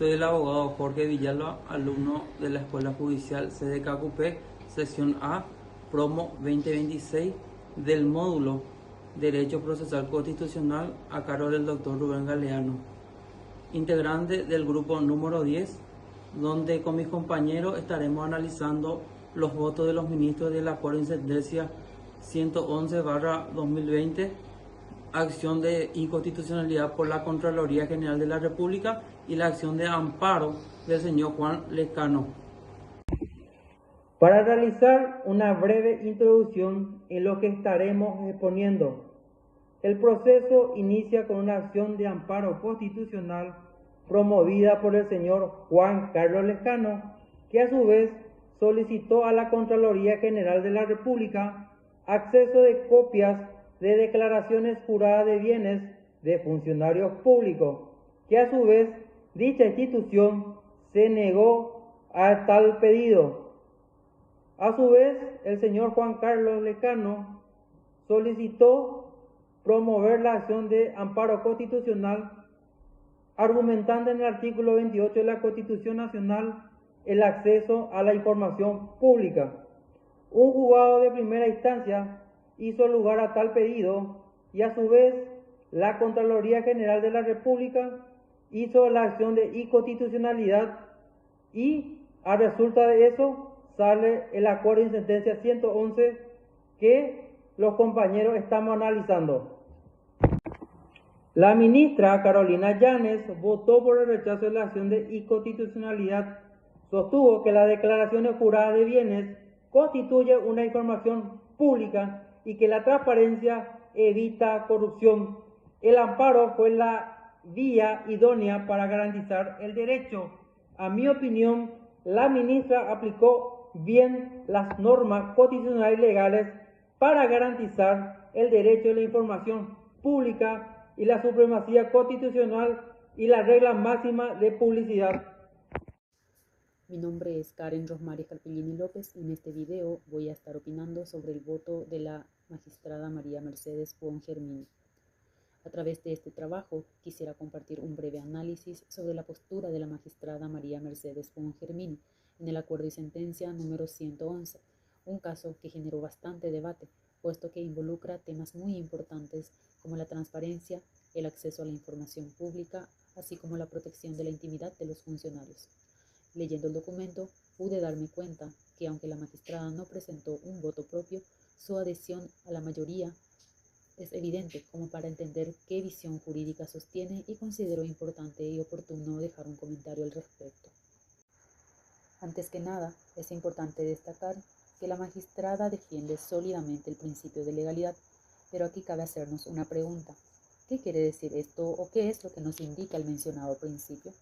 Soy el abogado Jorge Villalba, alumno de la Escuela Judicial CDKQP, Sesión A, Promo 2026, del módulo Derecho Procesal Constitucional a cargo del doctor Rubén Galeano, integrante del grupo número 10, donde con mis compañeros estaremos analizando los votos de los ministros de la Acuerdo en Sentencia 111/2020, acción de inconstitucionalidad por la Contraloría General de la República y la acción de amparo del señor Juan Lescano. Para realizar una breve introducción en lo que estaremos exponiendo, el proceso inicia con una acción de amparo constitucional promovida por el señor Juan Carlos Lescano, que a su vez solicitó a la Contraloría General de la República acceso de copias de declaraciones juradas de bienes de funcionarios públicos, que a su vez dicha institución se negó a tal pedido. A su vez, el señor Juan Carlos Lescano solicitó promover la acción de amparo constitucional argumentando en el artículo 28 de la Constitución Nacional el acceso a la información pública. Un juzgado de primera instancia hizo lugar a tal pedido y a su vez la Contraloría General de la República hizo la acción de inconstitucionalidad y a resulta de eso sale el acuerdo en sentencia 111 que los compañeros estamos analizando. La ministra Carolina Yanes votó por el rechazo de la acción de inconstitucionalidad. Sostuvo que las declaraciones juradas de bienes constituyen una información pública y que la transparencia evita corrupción. El amparo fue la vía idónea para garantizar el derecho. A mi opinión, la ministra aplicó bien las normas constitucionales y legales para garantizar el derecho a la información pública y la supremacía constitucional y la regla máxima de publicidad. Mi nombre es Karen Rosmarie Carpellini López y en este video voy a estar opinando sobre el voto de la magistrada María Mercedes Buongermini. A través de este trabajo quisiera compartir un breve análisis sobre la postura de la magistrada María Mercedes Buongermini en el acuerdo y sentencia número 111, un caso que generó bastante debate, puesto que involucra temas muy importantes como la transparencia, el acceso a la información pública, así como la protección de la intimidad de los funcionarios. Leyendo el documento, pude darme cuenta que aunque la magistrada no presentó un voto propio, su adhesión a la mayoría es evidente como para entender qué visión jurídica sostiene y considero importante y oportuno dejar un comentario al respecto. Antes que nada, es importante destacar que la magistrada defiende sólidamente el principio de legalidad, pero aquí cabe hacernos una pregunta. ¿Qué quiere decir esto o qué es lo que nos indica el mencionado principio?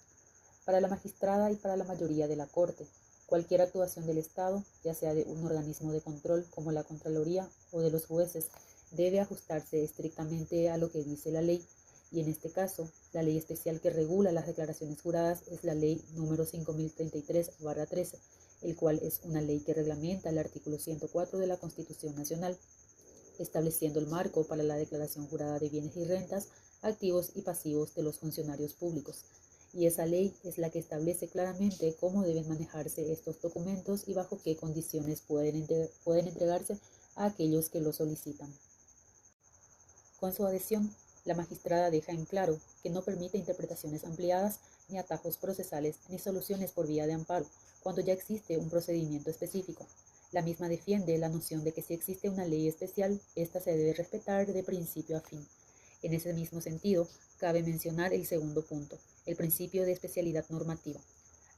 Para la magistrada y para la mayoría de la Corte, cualquier actuación del Estado, ya sea de un organismo de control como la Contraloría o de los jueces, debe ajustarse estrictamente a lo que dice la ley, y en este caso, la ley especial que regula las declaraciones juradas es la ley número 5033/13, el cual es una ley que reglamenta el artículo 104 de la Constitución Nacional, estableciendo el marco para la declaración jurada de bienes y rentas, activos y pasivos de los funcionarios públicos. Y esa ley es la que establece claramente cómo deben manejarse estos documentos y bajo qué condiciones pueden entregarse a aquellos que lo solicitan. Con su adhesión, la magistrada deja en claro que no permite interpretaciones ampliadas, ni atajos procesales, ni soluciones por vía de amparo, cuando ya existe un procedimiento específico. La misma defiende la noción de que si existe una ley especial, ésta se debe respetar de principio a fin. En ese mismo sentido, cabe mencionar el segundo punto, el principio de especialidad normativa.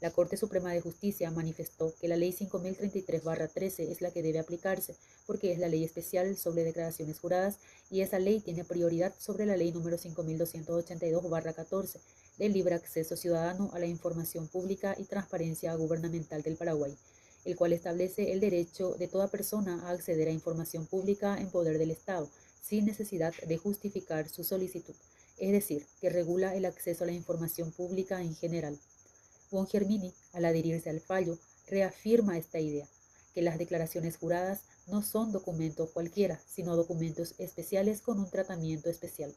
La Corte Suprema de Justicia manifestó que la Ley 5033/13 es la que debe aplicarse, porque es la ley especial sobre declaraciones juradas y esa ley tiene prioridad sobre la Ley número 5282/14 del libre acceso ciudadano a la información pública y transparencia gubernamental del Paraguay, el cual establece el derecho de toda persona a acceder a información pública en poder del Estado, sin necesidad de justificar su solicitud, es decir, que regula el acceso a la información pública en general. Buongermini, al adherirse al fallo, reafirma esta idea, que las declaraciones juradas no son documentos cualquiera, sino documentos especiales con un tratamiento especial.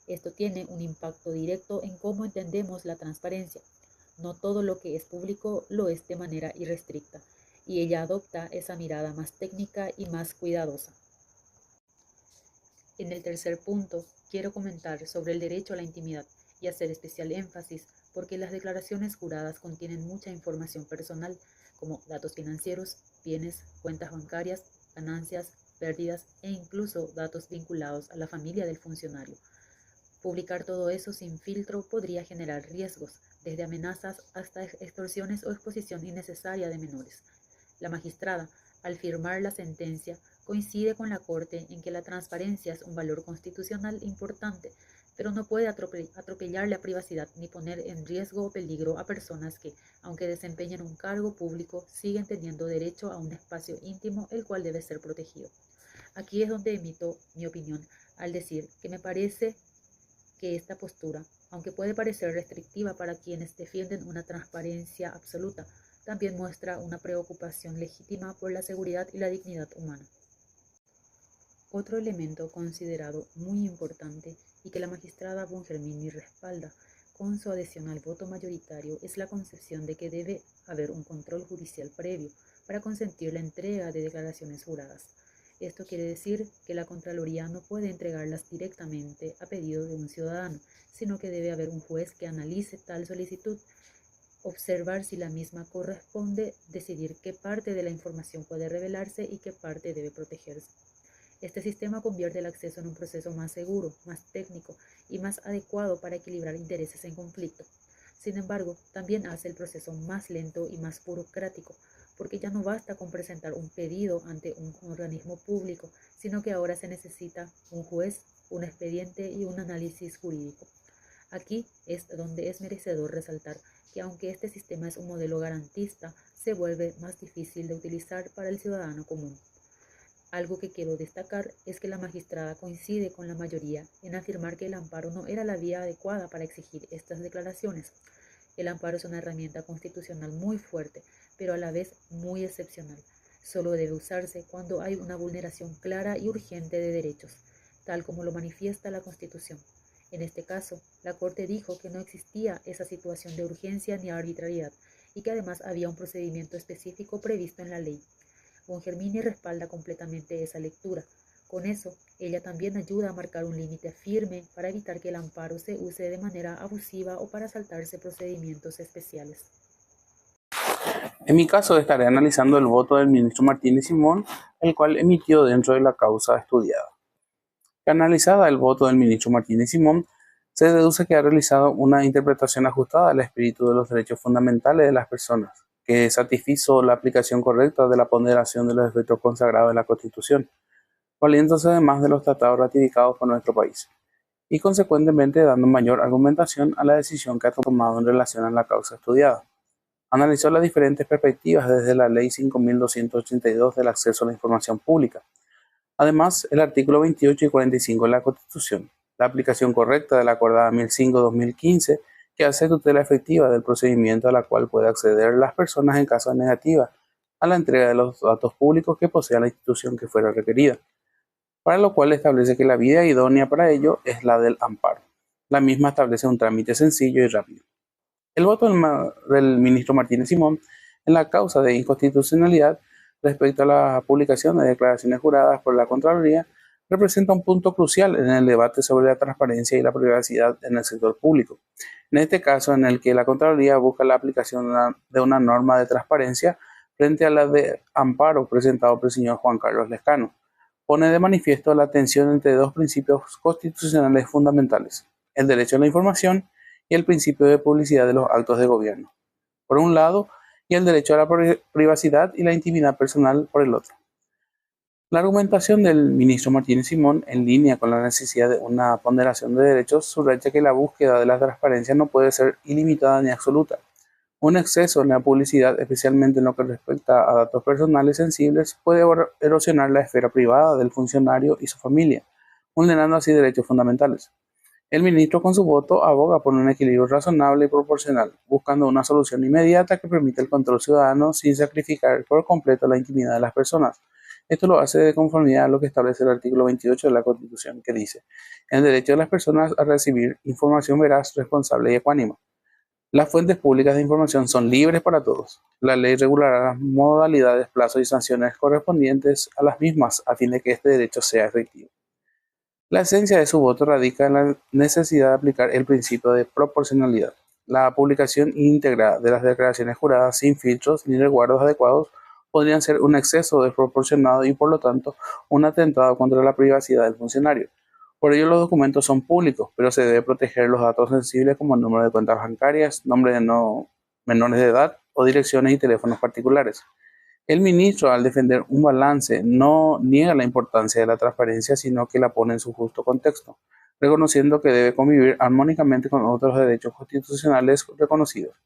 Esto tiene un impacto directo en cómo entendemos la transparencia. no todo lo que es público lo es de manera irrestricta, y ella adopta esa mirada más técnica y más cuidadosa. En el tercer punto, quiero comentar sobre el derecho a la intimidad y hacer especial énfasis porque las declaraciones juradas contienen mucha información personal, como datos financieros, bienes, cuentas bancarias, ganancias, pérdidas e incluso datos vinculados a la familia del funcionario. Publicar todo eso sin filtro podría generar riesgos, desde amenazas hasta extorsiones o exposición innecesaria de menores. La magistrada, al firmar la sentencia, coincide con la Corte en que la transparencia es un valor constitucional importante, pero no puede atropellar la privacidad ni poner en riesgo o peligro a personas que, aunque desempeñen un cargo público, siguen teniendo derecho a un espacio íntimo el cual debe ser protegido. Aquí es donde emito mi opinión al decir que me parece que esta postura, aunque puede parecer restrictiva para quienes defienden una transparencia absoluta, también muestra una preocupación legítima por la seguridad y la dignidad humana. Otro elemento considerado muy importante y que la magistrada Bongermini respalda con su adhesión al voto mayoritario es la concepción de que debe haber un control judicial previo para consentir la entrega de declaraciones juradas. Esto quiere decir que la Contraloría no puede entregarlas directamente a pedido de un ciudadano, sino que debe haber un juez que analice tal solicitud, observar si la misma corresponde, decidir qué parte de la información puede revelarse y qué parte debe protegerse. Este sistema convierte el acceso en un proceso más seguro, más técnico y más adecuado para equilibrar intereses en conflicto. Sin embargo, también hace el proceso más lento y más burocrático, porque ya no basta con presentar un pedido ante un organismo público, sino que ahora se necesita un juez, un expediente y un análisis jurídico. Aquí es donde es merecedor resaltar que aunque este sistema es un modelo garantista, se vuelve más difícil de utilizar para el ciudadano común. Algo que quiero destacar es que la magistrada coincide con la mayoría en afirmar que el amparo no era la vía adecuada para exigir estas declaraciones. El amparo es una herramienta constitucional muy fuerte, pero a la vez muy excepcional. Solo debe usarse cuando hay una vulneración clara y urgente de derechos, tal como lo manifiesta la Constitución. En este caso, la Corte dijo que no existía esa situación de urgencia ni arbitrariedad y que además había un procedimiento específico previsto en la ley. Bongermini respalda completamente esa lectura. Con eso, ella también ayuda a marcar un límite firme para evitar que el amparo se use de manera abusiva o para saltarse procedimientos especiales. En mi caso, estaré analizando el voto del ministro Martínez Simón, el cual emitió dentro de la causa estudiada. Analizada el voto del ministro Martínez Simón, se deduce que ha realizado una interpretación ajustada al espíritu de los derechos fundamentales de las personas, que satisfizo la aplicación correcta de la ponderación de los efectos consagrados en la Constitución, valiéndose además de los tratados ratificados por nuestro país, y consecuentemente dando mayor argumentación a la decisión que ha tomado en relación a la causa estudiada. Analizó las diferentes perspectivas desde la Ley 5.282 del acceso a la información pública. Además, el artículo 28 y 45 de la Constitución, la aplicación correcta de la acordada 1005-2015, que hace tutela efectiva del procedimiento a la cual puede acceder las personas en caso de negativa a la entrega de los datos públicos que posea la institución que fuera requerida, para lo cual establece que la vía idónea para ello es la del amparo. La misma establece un trámite sencillo y rápido. El voto del ministro Martínez Simón en la causa de inconstitucionalidad respecto a la publicación de declaraciones juradas por la Contraloría representa un punto crucial en el debate sobre la transparencia y la privacidad en el sector público. En este caso, en el que la Contraloría busca la aplicación de una norma de transparencia frente a la de amparo presentado por el señor Juan Carlos Lescano, pone de manifiesto la tensión entre dos principios constitucionales fundamentales: el derecho a la información y el principio de publicidad de los actos de gobierno, por un lado, y el derecho a la privacidad y la intimidad personal por el otro. La argumentación del ministro Martínez Simón, en línea con la necesidad de una ponderación de derechos, subraya que la búsqueda de la transparencia no puede ser ilimitada ni absoluta. Un exceso en la publicidad, especialmente en lo que respecta a datos personales sensibles, puede erosionar la esfera privada del funcionario y su familia, vulnerando así derechos fundamentales. El ministro, con su voto, aboga por un equilibrio razonable y proporcional, buscando una solución inmediata que permita el control ciudadano sin sacrificar por completo la intimidad de las personas. Esto lo hace de conformidad a lo que establece el artículo 28 de la Constitución, que dice: el derecho de las personas a recibir información veraz, responsable y ecuánime. Las fuentes públicas de información son libres para todos. La ley regulará las modalidades, plazos y sanciones correspondientes a las mismas a fin de que este derecho sea efectivo. La esencia de su voto radica en la necesidad de aplicar el principio de proporcionalidad. La publicación íntegra de las declaraciones juradas sin filtros ni resguardos adecuados podrían ser un exceso desproporcionado y por lo tanto un atentado contra la privacidad del funcionario. Por ello los documentos son públicos, pero se debe proteger los datos sensibles como el número de cuentas bancarias, nombre de menores de edad o direcciones y teléfonos particulares. El ministro, al defender un balance, no niega la importancia de la transparencia, sino que la pone en su justo contexto, reconociendo que debe convivir armónicamente con otros derechos constitucionales reconocidos,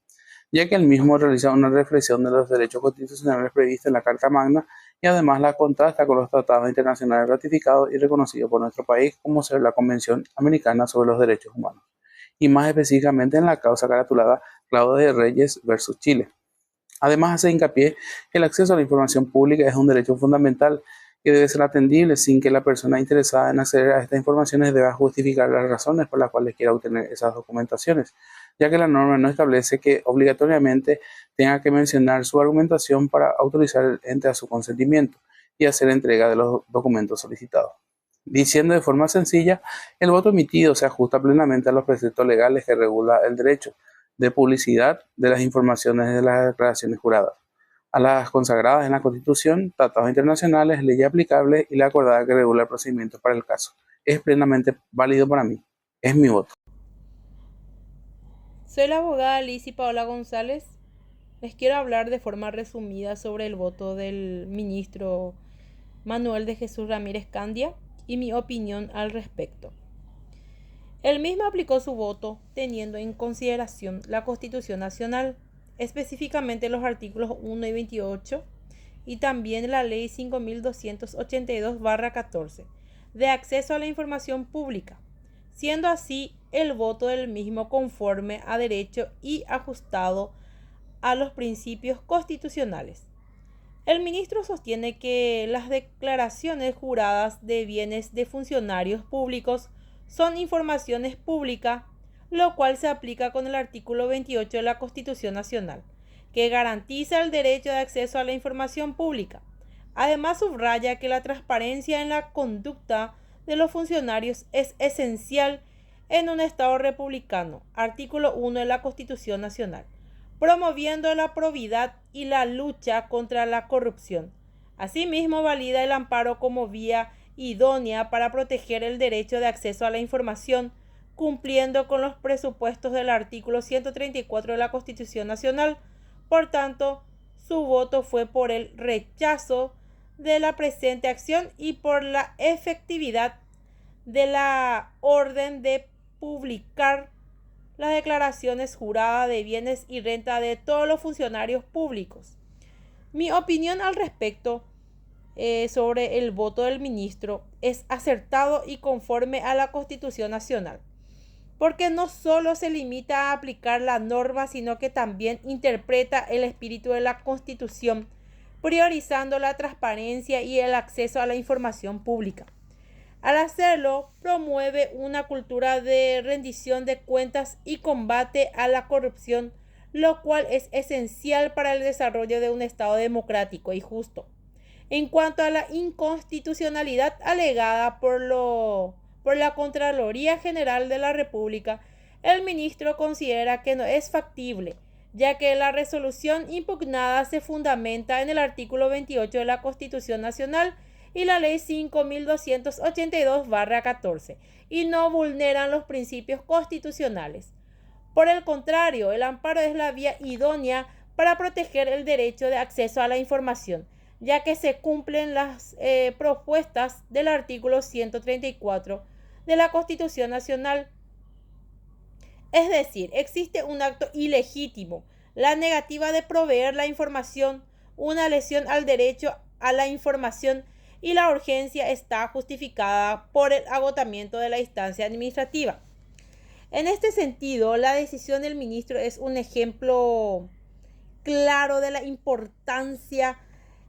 ya que él mismo realiza una reflexión de los derechos constitucionales previstos en la Carta Magna y además la contrasta con los tratados internacionales ratificados y reconocidos por nuestro país, como ser la Convención Americana sobre los Derechos Humanos, y más específicamente en la causa caratulada Claudio de Reyes versus Chile. Además, hace hincapié que el acceso a la información pública es un derecho fundamental que debe ser atendible sin que la persona interesada en acceder a estas informaciones deba justificar las razones por las cuales quiera obtener esas documentaciones, ya que la norma no establece que obligatoriamente tenga que mencionar su argumentación para autorizar el ente a su consentimiento y hacer entrega de los documentos solicitados. Diciendo de forma sencilla, el voto emitido se ajusta plenamente a los preceptos legales que regula el derecho de publicidad de las informaciones de las declaraciones juradas, a las consagradas en la Constitución, tratados internacionales, leyes aplicables y la acordada que regula el procedimiento para el caso. Es plenamente válido para mí. Es mi voto. Soy la abogada Lizzy Paola González. Les quiero hablar de forma resumida sobre el voto del ministro Manuel de Jesús Ramírez Candia y mi opinión al respecto. Él mismo aplicó su voto teniendo en consideración la Constitución Nacional, específicamente los artículos 1 y 28, y también la Ley 5282/14 de acceso a la información pública, siendo así el voto del mismo conforme a derecho y ajustado a los principios constitucionales. El ministro sostiene que las declaraciones juradas de bienes de funcionarios públicos son informaciones públicas, lo cual se aplica con el artículo 28 de la Constitución Nacional, que garantiza el derecho de acceso a la información pública. Además, subraya que la transparencia en la conducta de los funcionarios es esencial en un Estado republicano, artículo 1 de la Constitución Nacional, promoviendo la probidad y la lucha contra la corrupción. Asimismo, valida el amparo como vía idónea para proteger el derecho de acceso a la información, cumpliendo con los presupuestos del artículo 134 de la Constitución Nacional. Por tanto, su voto fue por el rechazo de la presente acción y por la efectividad de la orden de publicar las declaraciones juradas de bienes y renta de todos los funcionarios públicos. Mi opinión al respecto sobre el voto del ministro es acertado y conforme a la Constitución Nacional, porque no solo se limita a aplicar la norma, sino que también interpreta el espíritu de la Constitución, priorizando la transparencia y el acceso a la información pública. Al hacerlo, promueve una cultura de rendición de cuentas y combate a la corrupción, lo cual es esencial para el desarrollo de un Estado democrático y justo. En cuanto a la inconstitucionalidad alegada por la Contraloría General de la República, el ministro considera que no es factible, ya que la resolución impugnada se fundamenta en el artículo 28 de la Constitución Nacional y la Ley 5282/14 y no vulneran los principios constitucionales. Por el contrario, el amparo es la vía idónea para proteger el derecho de acceso a la información, ya que se cumplen las propuestas del artículo 134 de la Constitución Nacional. Es decir, existe un acto ilegítimo, la negativa de proveer la información, una lesión al derecho a la información, y la urgencia está justificada por el agotamiento de la instancia administrativa. En este sentido, la decisión del ministro es un ejemplo claro de la importancia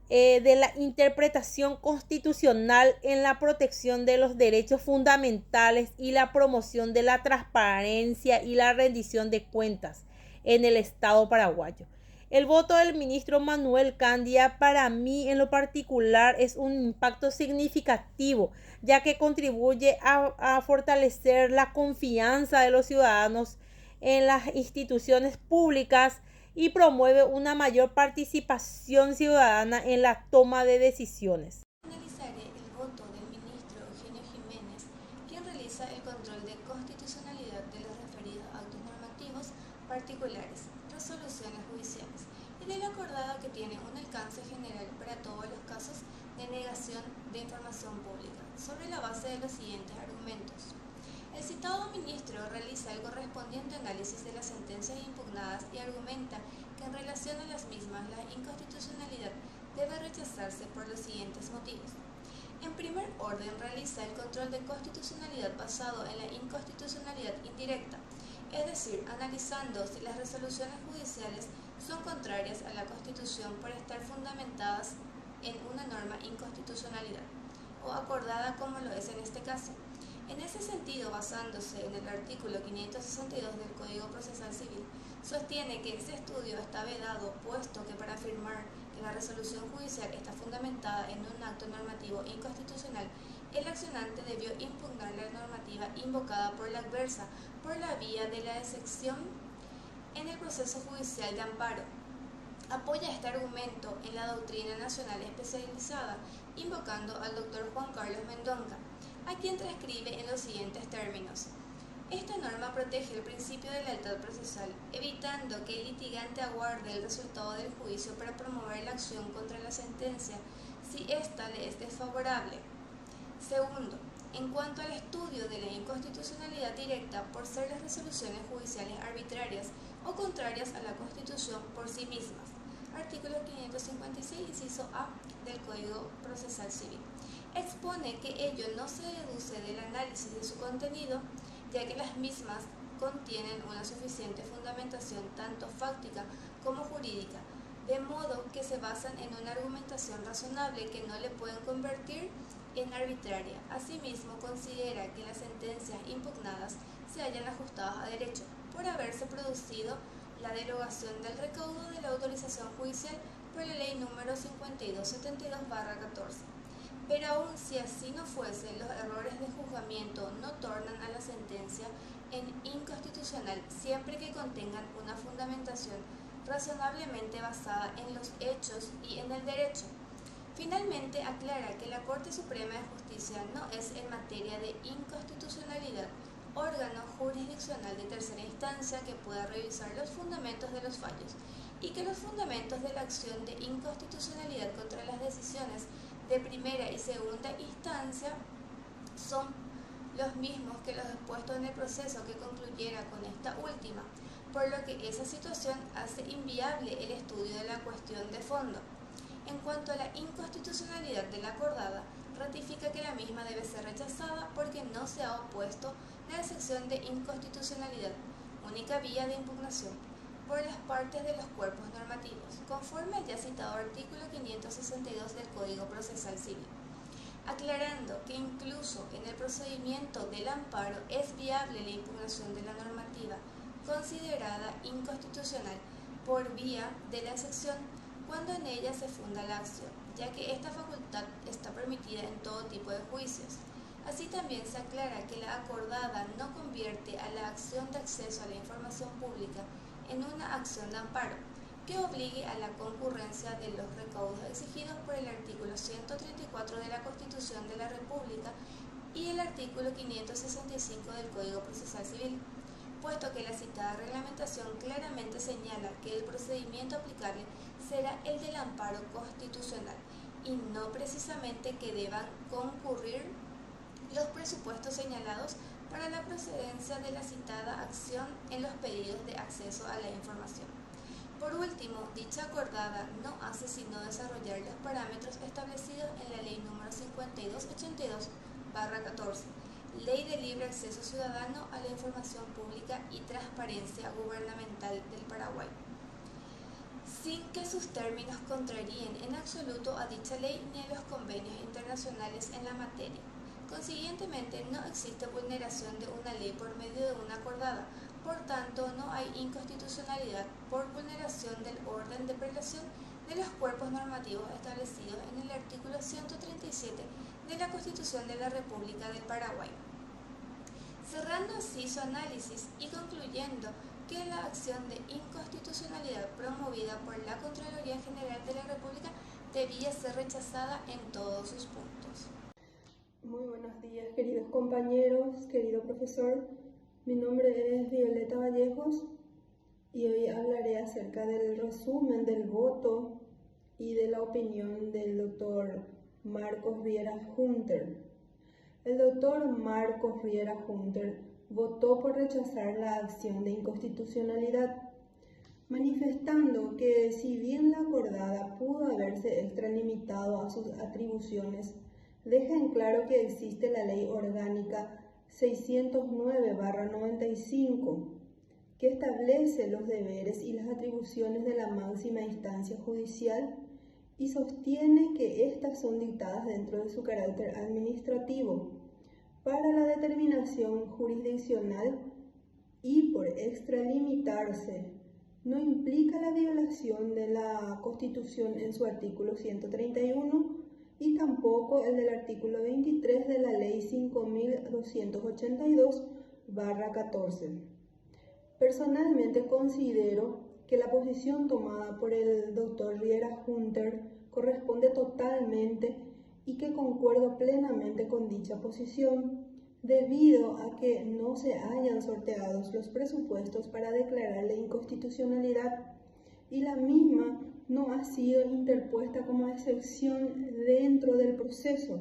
de la interpretación constitucional en la protección de los derechos fundamentales y la promoción de la transparencia y la rendición de cuentas. en el Estado paraguayo. El voto del ministro Manuel Candia para mí en lo particular es un impacto significativo, ya que contribuye a fortalecer la confianza de los ciudadanos en las instituciones públicas y promueve una mayor participación ciudadana en la toma de decisiones. Analizaré el voto del ministro Eugenio Jiménez, quien realiza el control de constitucionalidad de los referidos actos normativos particulares, resoluciones judiciales, y de lo acordado que tiene un alcance general para todos los casos de negación de información pública, sobre la base de los siguientes argumentos. El citado ministro realiza el correspondiente análisis de las sentencias impugnadas y argumenta que en relación a las mismas la inconstitucionalidad debe rechazarse por los siguientes motivos. En primer orden, realiza el control de constitucionalidad basado en la inconstitucionalidad indirecta, es decir, analizando si las resoluciones judiciales son contrarias a la Constitución por estar fundamentadas en una norma inconstitucionalidad o acordada como lo es en este caso. En ese sentido, basándose en el artículo 562 del Código Procesal Civil, sostiene que ese estudio está vedado, puesto que para afirmar que la resolución judicial está fundamentada en un acto normativo inconstitucional, el accionante debió impugnar la normativa invocada por la adversa por la vía de la excepción en el proceso judicial de amparo. Apoya este argumento en la doctrina nacional especializada, invocando al doctor Juan Carlos Mendonca, a quien transcribe en los siguientes términos. Esta norma protege el principio de lealtad procesal, evitando que el litigante aguarde el resultado del juicio para promover la acción contra la sentencia si ésta le es desfavorable. Segundo, en cuanto al estudio de la inconstitucionalidad directa por ser las resoluciones judiciales arbitrarias o contrarias a la Constitución por sí mismas. Artículo 556, inciso A del Código Procesal Civil. Expone que ello no se deduce del análisis de su contenido, ya que las mismas contienen una suficiente fundamentación tanto fáctica como jurídica, de modo que se basan en una argumentación razonable que no le pueden convertir en arbitraria. Asimismo, considera que las sentencias impugnadas se hallan ajustadas a derecho, por haberse producido la derogación del recaudo de la autorización judicial por la Ley número 5272/14. Pero aun si así no fuese, los errores de juzgamiento no tornan a la sentencia en inconstitucional siempre que contengan una fundamentación razonablemente basada en los hechos y en el derecho. Finalmente, aclara que la Corte Suprema de Justicia no es en materia de inconstitucionalidad órgano jurisdiccional de tercera instancia que pueda revisar los fundamentos de los fallos y que los fundamentos de la acción de inconstitucionalidad contra las decisiones de primera y segunda instancia son los mismos que los expuestos en el proceso que concluyera con esta última, por lo que esa situación hace inviable el estudio de la cuestión de fondo. En cuanto a la inconstitucionalidad de la acordada, ratifica que la misma debe ser rechazada porque no se ha opuesto la excepción de inconstitucionalidad, única vía de impugnación, por las partes de los cuerpos normativos, conforme al ya citado artículo 562 del Código Procesal Civil, aclarando que incluso en el procedimiento del amparo es viable la impugnación de la normativa considerada inconstitucional por vía de la excepción cuando en ella se funda la acción, ya que esta facultad está permitida en todo tipo de juicios. Así también se aclara que la acordada no convierte a la acción de acceso a la información pública en una acción de amparo, que obligue a la concurrencia de los recaudos exigidos por el artículo 134 de la Constitución de la República y el artículo 565 del Código Procesal Civil, puesto que la citada reglamentación claramente señala que el procedimiento aplicable será el del amparo constitucional y no precisamente que deban concurrir los presupuestos señalados para la procedencia de la citada acción en los pedidos de acceso a la información. Por último, dicha acordada no hace sino desarrollar los parámetros establecidos en la Ley número 5282/14, Ley de Libre Acceso Ciudadano a la Información Pública y Transparencia Gubernamental del Paraguay, sin que sus términos contraríen en absoluto a dicha ley ni a los convenios internacionales en la materia. Consiguientemente, no existe vulneración de una ley por medio de una acordada, Por tanto, no hay inconstitucionalidad por vulneración del orden de prelación de los cuerpos normativos establecidos en el artículo 137 de la Constitución de la República del Paraguay. Cerrando así su análisis y concluyendo que la acción de inconstitucionalidad promovida por la Contraloría General de la República debía ser rechazada en todos sus puntos. Muy buenos días, queridos compañeros, querido profesor. Mi nombre es Violeta Vallejos y hoy hablaré acerca del resumen del voto y de la opinión del doctor Marcos Riera Hunter. El doctor Marcos Riera Hunter votó por rechazar la acción de inconstitucionalidad, manifestando que si bien la acordada pudo haberse extralimitado a sus atribuciones, deja en claro que existe la Ley Orgánica 609/95, que establece los deberes y las atribuciones de la máxima instancia judicial y sostiene que éstas son dictadas dentro de su carácter administrativo para la determinación jurisdiccional y por extralimitarse no implica la violación de la Constitución en su artículo 131 y tampoco el del artículo 23 de la Ley 5282/14. Personalmente considero que la posición tomada por el doctor Riera Hunter corresponde totalmente y que concuerdo plenamente con dicha posición, debido a que no se hayan sorteado los presupuestos para declarar la inconstitucionalidad y la misma no ha sido interpuesta como excepción dentro del proceso,